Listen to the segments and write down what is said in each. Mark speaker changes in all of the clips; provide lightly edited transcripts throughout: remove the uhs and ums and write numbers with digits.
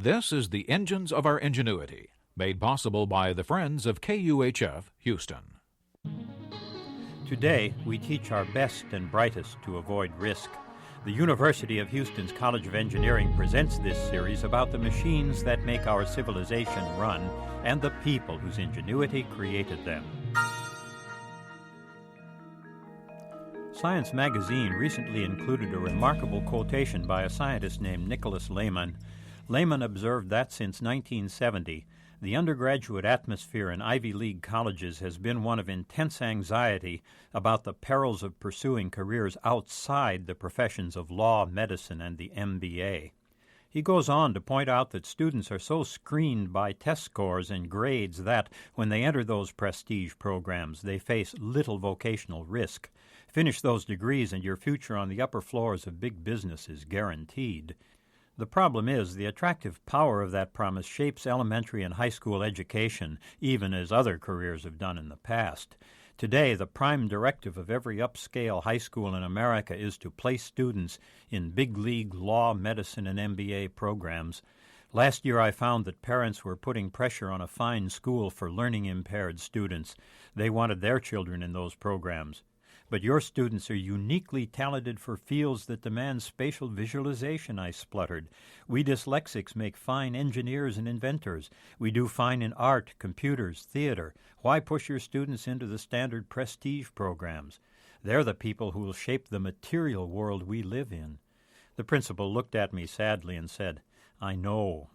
Speaker 1: This is the Engines of Our Ingenuity, made possible by the Friends of KUHF Houston.
Speaker 2: Today, we teach our best and brightest to avoid risk. The University of Houston's College of Engineering presents this series about the machines that make our civilization run and the people whose ingenuity created them. Science magazine recently included a remarkable quotation by a scientist named Nicholas Lehman. Lehman observed that since 1970, the undergraduate atmosphere in Ivy League colleges has been one of intense anxiety about the perils of pursuing careers outside the professions of law, medicine, and the MBA. He goes on to point out that students are so screened by test scores and grades that, when they enter those prestige programs, they face little vocational risk. Finish those degrees and your future on the upper floors of big business is guaranteed. The problem is the attractive power of that promise shapes elementary and high school education, even as other careers have done in the past. Today, the prime directive of every upscale high school in America is to place students in big league law, medicine, and MBA programs. Last year, I found that parents were putting pressure on a fine school for learning-impaired students. They wanted their children in those programs. But your students are uniquely talented for fields that demand spatial visualization, I spluttered. We dyslexics make fine engineers and inventors. We do fine in art, computers, theater. Why push your students into the standard prestige programs? They're the people who will shape the material world we live in. The principal looked at me sadly and said, I know.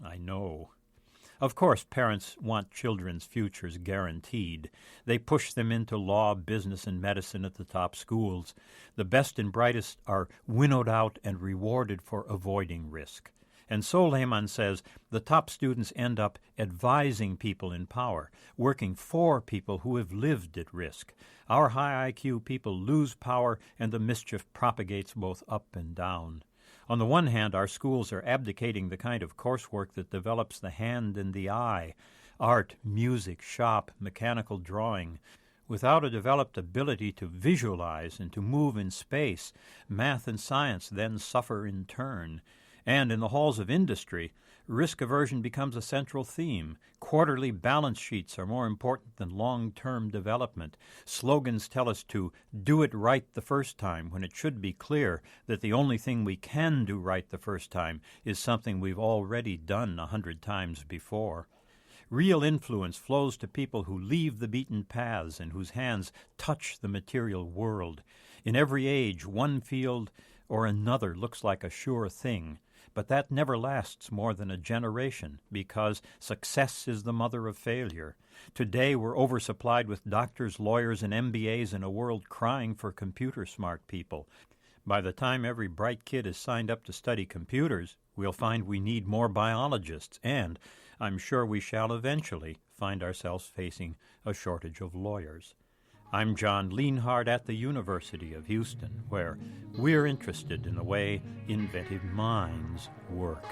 Speaker 2: Of course, parents want children's futures guaranteed. They push them into law, business, and medicine at the top schools. The best and brightest are winnowed out and rewarded for avoiding risk. And so, Lehman says, the top students end up advising people in power, working for people who have lived at risk. Our high IQ people lose power, and the mischief propagates both up and down. On the one hand, our schools are abdicating the kind of coursework that develops the hand and the eye, art, music, shop, mechanical drawing. Without a developed ability to visualize and to move in space, math and science then suffer in turn. And in the halls of industry, risk aversion becomes a central theme. Quarterly balance sheets are more important than long-term development. Slogans tell us to do it right the first time, when it should be clear that the only thing we can do right the first time is something we've already done 100 times before. Real influence flows to people who leave the beaten paths and whose hands touch the material world. In every age, one field or another looks like a sure thing, but that never lasts more than a generation because success is the mother of failure. Today we're oversupplied with doctors, lawyers, and MBAs in a world crying for computer-smart people. By the time every bright kid is signed up to study computers, we'll find we need more biologists, and I'm sure we shall eventually find ourselves facing a shortage of lawyers. I'm John Lienhard at the University of Houston, where we're interested in the way inventive minds work.